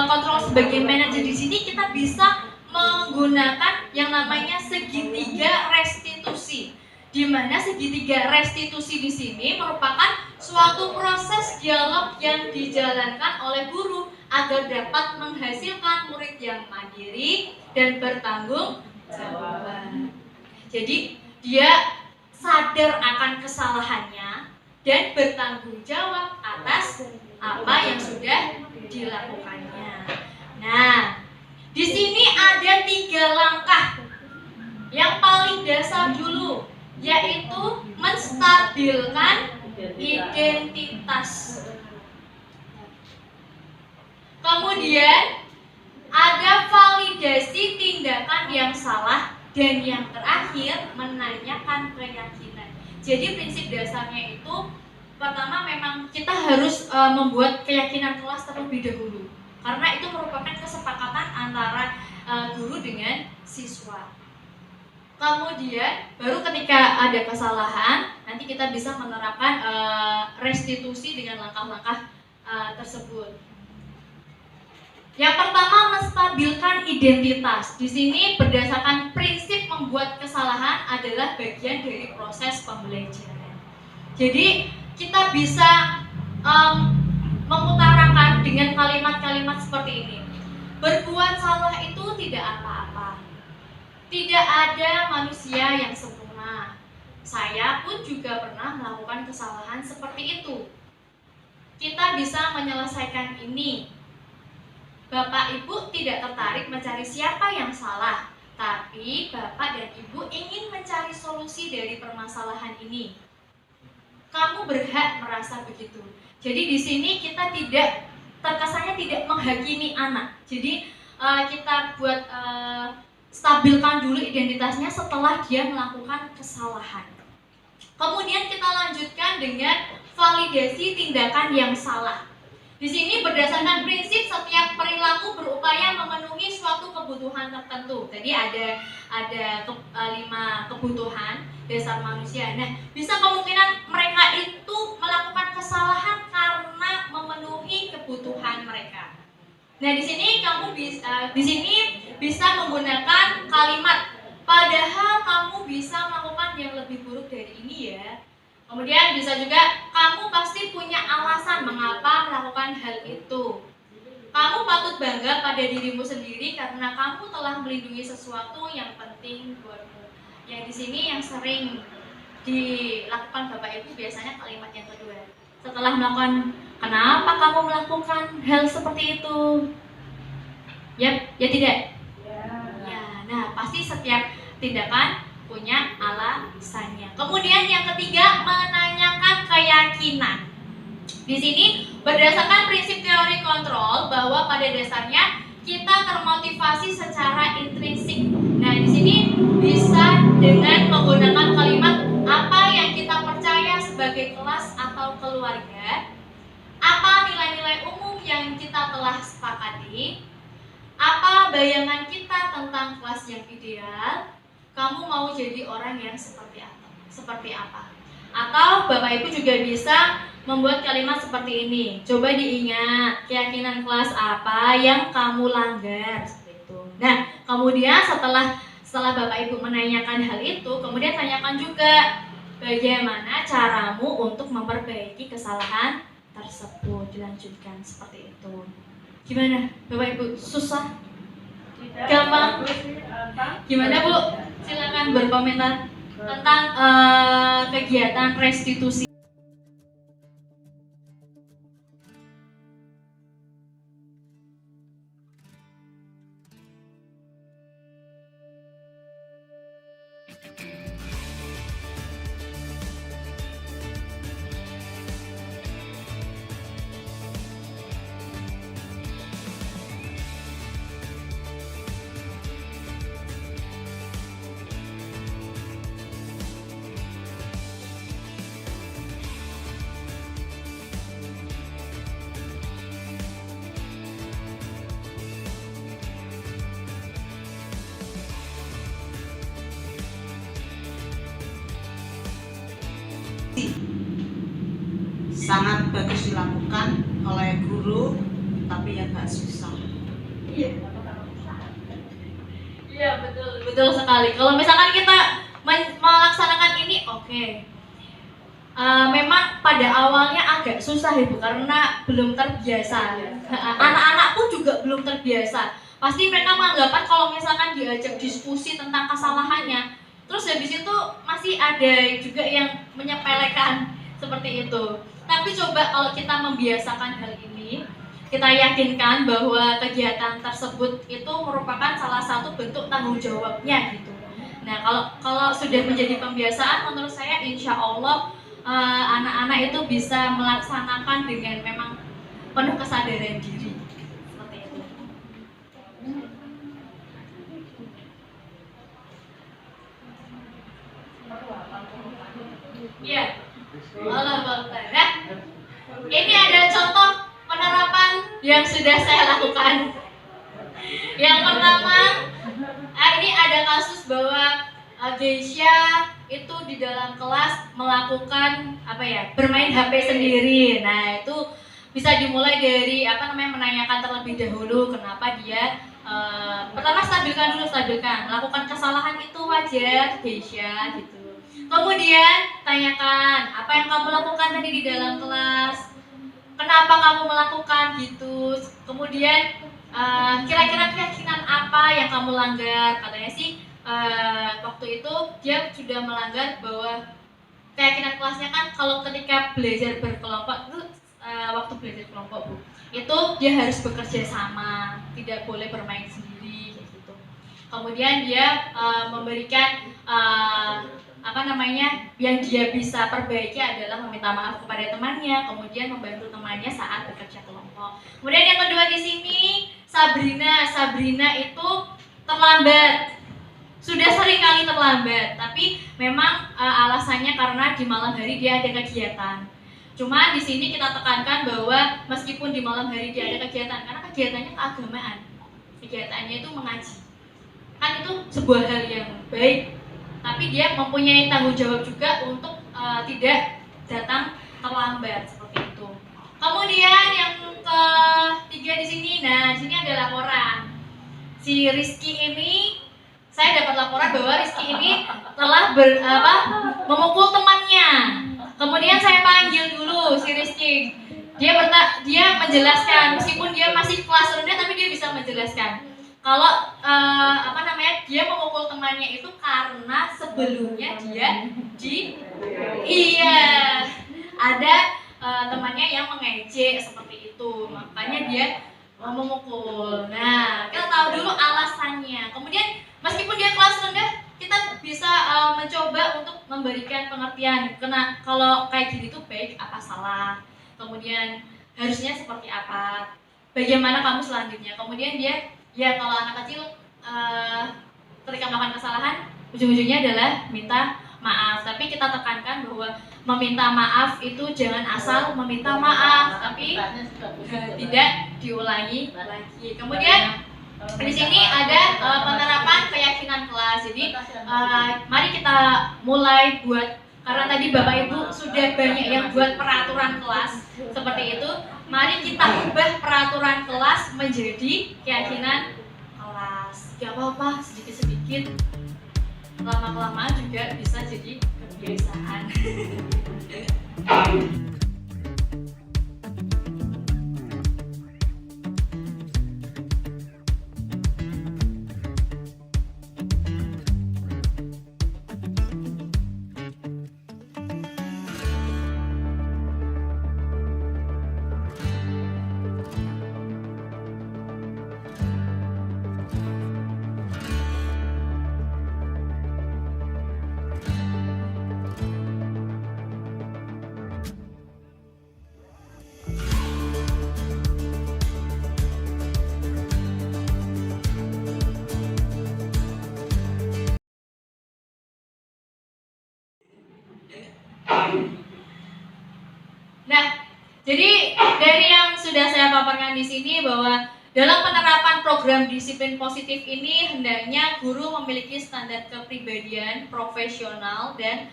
kontrol sebagai manajer di sini kita bisa menggunakan yang namanya segitiga restitusi. Di mana segitiga restitusi di sini merupakan suatu proses dialog yang dijalankan oleh guru agar dapat menghasilkan murid yang mandiri dan bertanggung jawab. Jadi dia sadar akan kesalahannya dan bertanggung jawab atas apa yang sudah dilakukannya. Nah, di sini ada 3 langkah. Yang paling dasar dulu, yaitu menstabilkan identitas. Kemudian ada validasi tindakan yang salah, dan yang terakhir menanyakan keyakinan. Jadi prinsip dasarnya itu pertama memang kita harus membuat keyakinan kelas terlebih dahulu, karena itu merupakan kesepakatan antara guru dengan siswa. Kemudian baru ketika ada kesalahan nanti kita bisa menerapkan restitusi dengan langkah-langkah tersebut. Yang pertama, menstabilkan identitas. Di sini berdasarkan prinsip membuat kesalahan adalah bagian dari proses pembelajaran. Jadi kita bisa mengutarakan dengan kalimat-kalimat seperti ini. Berbuat salah itu tidak apa-apa. Tidak ada manusia yang sempurna. Saya pun juga pernah melakukan kesalahan seperti itu. Kita bisa menyelesaikan ini. Bapak Ibu tidak tertarik mencari siapa yang salah, tapi Bapak dan Ibu ingin mencari solusi dari permasalahan ini. Kamu berhak merasa begitu. Jadi di sini kita tidak terkesannya tidak menghakimi anak. Jadi kita buat stabilkan dulu identitasnya setelah dia melakukan kesalahan. Kemudian kita lanjutkan dengan validasi tindakan yang salah. Di sini berdasarkan prinsip setiap perilaku berupaya memenuhi suatu kebutuhan tertentu. Tadi ada 5 kebutuhan dasar manusia. Nah, bisa kemungkinan mereka itu melakukan kesalahan karena memenuhi kebutuhan mereka. Nah, di sini kamu bisa menggunakan kalimat padahal kamu bisa melakukan yang lebih buruk dari ini ya. Kemudian bisa juga kamu pasti punya alasan mengapa melakukan hal itu. Kamu patut bangga pada dirimu sendiri karena kamu telah melindungi sesuatu yang penting buatmu. Yang di sini yang sering dilakukan Bapak Ibu biasanya kalimat yang kedua. Setelah melakukan, kenapa kamu melakukan hal seperti itu? Ya tidak? Ya, nah pasti setiap tindakan punya alasannya. Kemudian yang ketiga, menanyakan keyakinan. Di sini berdasarkan prinsip teori kontrol bahwa pada dasarnya kita termotivasi secara intrinsik. Nah, di sini bisa dengan menggunakan kalimat apa yang kita percaya sebagai kelas atau keluarga, apa nilai-nilai umum yang kita telah sepakati, apa bayangan kita tentang kelas yang ideal, kamu mau jadi orang yang seperti apa? Atau Bapak Ibu juga bisa membuat kalimat seperti ini. Coba diingat, keyakinan kelas apa yang kamu langgar seperti itu. Nah, kemudian setelah Bapak Ibu menanyakan hal itu, kemudian tanyakan juga bagaimana caramu untuk memperbaiki kesalahan tersebut. Dilanjutkan seperti itu. Gimana Bapak Ibu? Susah? Gampang? Gimana Bu? Silakan berkomentar tentang kegiatan restitusi. Sangat bagus dilakukan oleh guru, tapi ya nggak susah. Iya betul sekali. Kalau misalkan kita melaksanakan ini, oke. Memang pada awalnya agak susah Ibu karena belum terbiasa. Anak-anak pun juga belum terbiasa. Pasti mereka menganggapan kalau misalkan diajak diskusi tentang kesalahannya, terus habis itu masih ada juga yang menyepelekan seperti itu. Tapi coba kalau kita membiasakan hal ini, kita yakinkan bahwa kegiatan tersebut itu merupakan salah satu bentuk tanggung jawabnya gitu. Nah, kalau sudah menjadi pembiasaan, menurut saya insya Allah anak-anak itu bisa melaksanakan dengan memang penuh kesadaran diri. Seperti itu. Iya. Allah Akbar. Nah, ini ada contoh penerapan yang sudah saya lakukan. Yang pertama, ini ada kasus bahwa Geisha itu di dalam kelas melakukan bermain HP sendiri. Nah, itu bisa dimulai dari menanyakan terlebih dahulu kenapa dia pertama stabilkan melakukan kesalahan itu wajar Geisha gitu. Kemudian tanyakan apa yang kamu lakukan tadi di dalam kelas, kenapa kamu melakukan gitu. Kemudian kira-kira keyakinan apa yang kamu langgar. Katanya sih waktu itu dia sudah melanggar bahwa keyakinan kelasnya kan kalau ketika belajar berkelompok itu waktu belajar kelompok Bu, itu dia harus bekerja sama, tidak boleh bermain sendiri gitu. Kemudian dia memberikan yang dia bisa perbaiki adalah meminta maaf kepada temannya, kemudian membantu temannya saat bekerja kelompok. Kemudian yang kedua di sini Sabrina itu terlambat. Sudah sering kali terlambat, tapi memang alasannya karena di malam hari dia ada kegiatan. Cuma di sini kita tekankan bahwa meskipun di malam hari dia ada kegiatan, karena kegiatannya keagamaan, kegiatannya itu mengaji, kan itu sebuah hal yang baik. Tapi dia mempunyai tanggung jawab juga untuk tidak datang terlambat seperti itu. Kemudian yang ketiga di sini, nah di sini ada laporan. Si Rizky ini, saya dapat laporan bahwa Rizky ini telah memukul temannya. Kemudian saya panggil dulu si Rizky. Dia menjelaskan, meskipun dia masih kelas rendah, tapi dia bisa menjelaskan. Kalau dia memukul temannya itu karena sebelumnya dia ada temannya yang mengejek seperti itu, makanya dia memukul. Nah, kita tahu dulu alasannya. Kemudian meskipun dia kelas rendah, kita bisa mencoba untuk memberikan pengertian. Kalau kayak gini tuh baik apa salah. Kemudian harusnya seperti apa. Bagaimana kamu selanjutnya. Kemudian dia, ya kalau anak kecil ketika melakukan kesalahan, ujung-ujungnya adalah minta maaf. Tapi kita tekankan bahwa meminta maaf itu jangan asal meminta maaf, tapi tidak diulangi lagi. Kemudian di sini ada penerapan keyakinan kelas. Jadi mari kita mulai buat, karena tadi Bapak Ibu sudah banyak yang buat peraturan kelas seperti itu. Mari kita ubah peraturan kelas menjadi keyakinan kelas. Gak apa-apa, sedikit-sedikit, lama-kelamaan juga bisa jadi kebiasaan. Nah, jadi dari yang sudah saya paparkan di sini bahwa dalam penerapan program disiplin positif ini hendaknya guru memiliki standar kepribadian profesional dan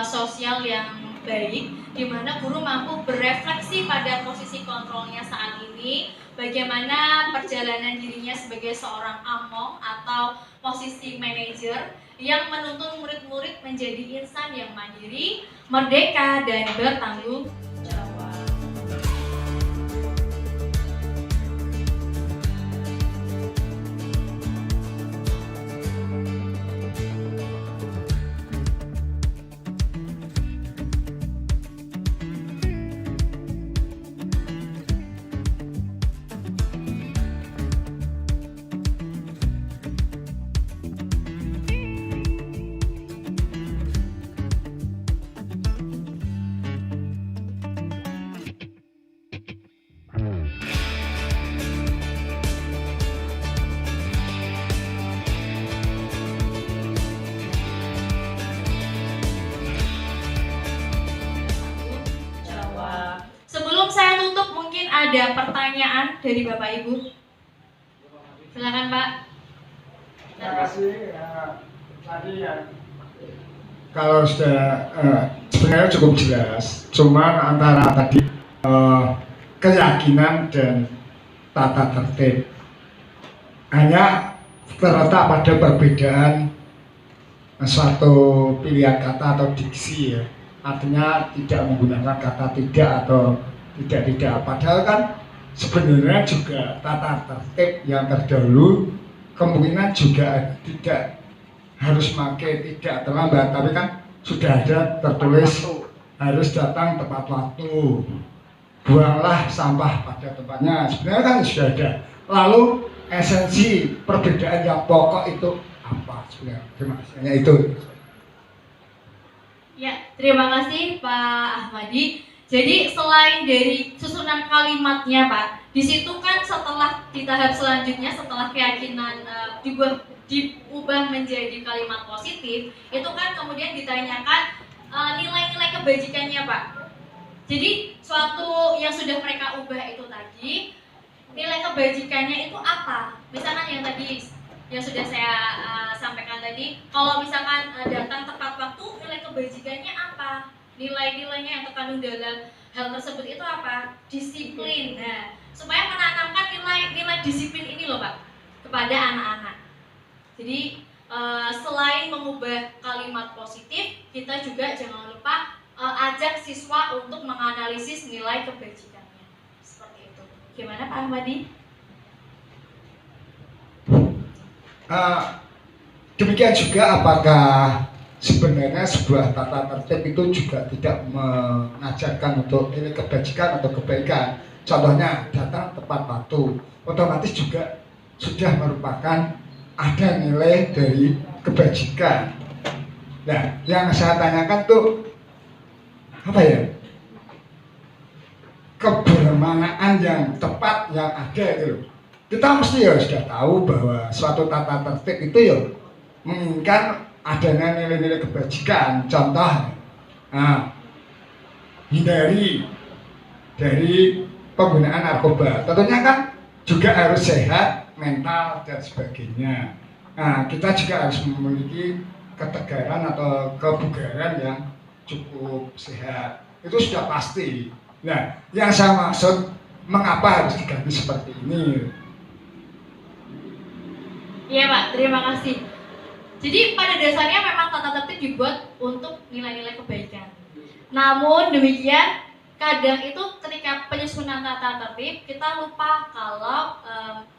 sosial yang baik, di mana guru mampu berefleksi pada posisi kontrolnya saat ini, bagaimana perjalanan dirinya sebagai seorang among atau posisi manajer yang menuntun murid-murid menjadi insan yang mandiri, merdeka, dan bertanggung jawab. Sebelum saya tutup, mungkin ada pertanyaan dari Bapak Ibu. Silakan Pak. Terima kasih. Tadi yang kalau sudah sebenarnya cukup jelas, cuma antara tadi keyakinan dan tata tertib hanya terletak pada perbedaan suatu pilihan kata atau diksi ya. Artinya tidak menggunakan kata tidak atau tidak. Padahal kan sebenarnya juga tata tertib yang terdahulu kemungkinan juga tidak harus pakai tidak terlambat, tapi kan sudah ada tertulis harus datang tepat waktu, buanglah sampah pada tempatnya. Sebenarnya kan sudah ada. Lalu esensi perbedaan yang pokok itu apa sebenarnya? Terima kasih. Hanya itu. Ya, terima kasih Pak Ahmadi. Jadi selain dari susunan kalimatnya Pak, di situ kan setelah di tahap selanjutnya, setelah keyakinan diubah menjadi kalimat positif, itu kan kemudian ditanyakan nilai-nilai kebajikannya, Pak. Jadi suatu yang sudah mereka ubah itu tadi, nilai kebajikannya itu apa? Misalkan yang tadi yang sudah saya sampaikan tadi, kalau misalkan datang tepat waktu, nilai kebajikannya apa? Nilai-nilainya yang terkandung dalam hal tersebut itu apa? Disiplin. Nah, supaya menanamkan nilai disiplin ini loh, Pak, kepada anak-anak. Jadi selain mengubah kalimat positif, kita juga jangan lupa ajak siswa untuk menganalisis nilai kebajikannya. Seperti itu. Gimana Pak Ahmadi? Demikian juga, apakah sebenarnya sebuah tata tertib itu juga tidak mengajarkan untuk ini kebajikan atau kebaikan? Contohnya datang tepat waktu, otomatis juga sudah merupakan ada nilai dari kebajikan. Nah, yang saya tanyakan tuh apa ya? Kebermanaan yang tepat yang ada itu loh. Kita mesti ya sudah tahu bahwa suatu tata tertib itu ya menginginkan adanya nilai-nilai kebajikan. Contoh, hindari dari penggunaan narkoba. Tentunya kan juga harus sehat mental dan sebagainya. Nah, kita juga harus memiliki ketegaran atau kebugaran yang cukup sehat. Itu sudah pasti. Nah, yang saya maksud mengapa harus diganti seperti ini? Iya Pak, terima kasih. Jadi pada dasarnya memang tata tertib dibuat untuk nilai-nilai kebaikan. Namun demikian, kadang itu ketika penyusunan tata tertib kita lupa kalau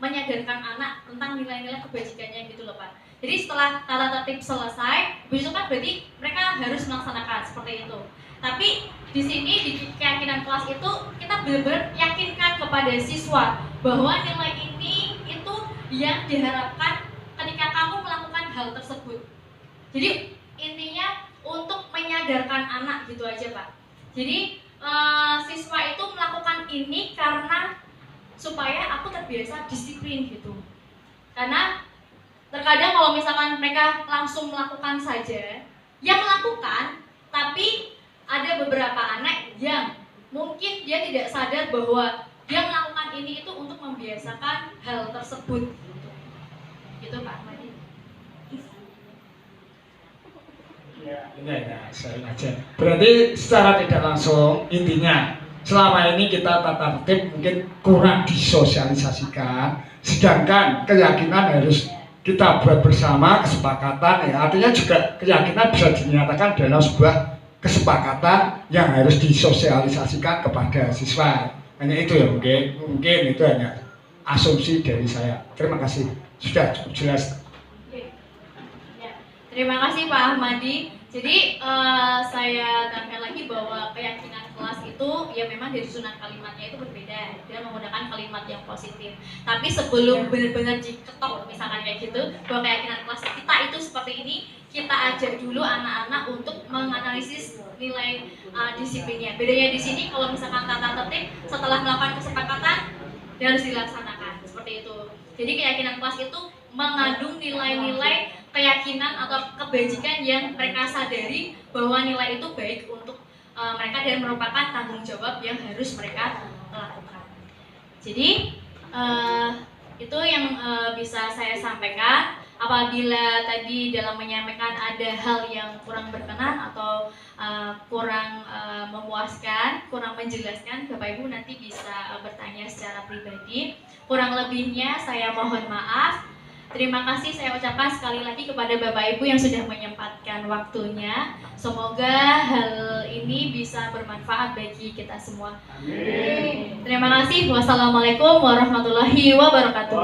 menyadarkan anak tentang nilai-nilai kebajikannya gitu loh Pak. Jadi setelah tata tertib selesai, besok kan berarti mereka harus melaksanakan seperti itu. Tapi di sini di keyakinan kelas itu kita benar-benar yakinkan kepada siswa bahwa nilai ini itu yang diharapkan ketika kamu melakukan hal tersebut. Jadi intinya untuk menyadarkan anak gitu aja Pak. Jadi siswa itu melakukan ini karena supaya aku terbiasa disiplin gitu. Karena terkadang kalau misalkan mereka langsung melakukan saja, yang melakukan, tapi ada beberapa anak yang mungkin dia tidak sadar bahwa dia melakukan ini itu untuk membiasakan hal tersebut. Gitu Pak Ahmadi. Ya, saya aja. Berarti secara tidak langsung intinya selama ini kita tata tertib mungkin kurang disosialisasikan, sedangkan keyakinan harus kita buat bersama, kesepakatan ya. Artinya juga keyakinan bisa dinyatakan dalam sebuah kesepakatan yang harus disosialisasikan kepada siswa. Hanya itu ya, mungkin itu hanya asumsi dari saya. Terima kasih, sudah cukup jelas. Ya, terima kasih Pak Ahmadi. Jadi saya tekankan lagi bahwa keyakinan kelas itu ya memang dari susunan kalimatnya itu berbeda. Dia menggunakan kalimat yang positif. Tapi sebelum benar-benar diketok misalkan kayak gitu, bahwa keyakinan kelas kita itu seperti ini, kita ajak dulu anak-anak untuk menganalisis nilai disiplinnya. Bedanya di sini kalau misalkan tata tertib setelah melakukan kesepakatan dia harus dilaksanakan seperti itu. Jadi keyakinan kelas itu mengandung nilai-nilai keyakinan atau kebajikan yang mereka sadari bahwa nilai itu baik untuk mereka dan merupakan tanggung jawab yang harus mereka lakukan. Jadi itu yang bisa saya sampaikan. Apabila tadi dalam menyampaikan ada hal yang kurang berkenan atau kurang memuaskan, kurang menjelaskan, Bapak Ibu nanti bisa bertanya secara pribadi. Kurang lebihnya saya mohon maaf. Terima kasih saya ucapkan sekali lagi kepada Bapak Ibu yang sudah menyempatkan waktunya. Semoga hal ini bisa bermanfaat bagi kita semua. Amin. Terima kasih. Wassalamualaikum warahmatullahi wabarakatuh.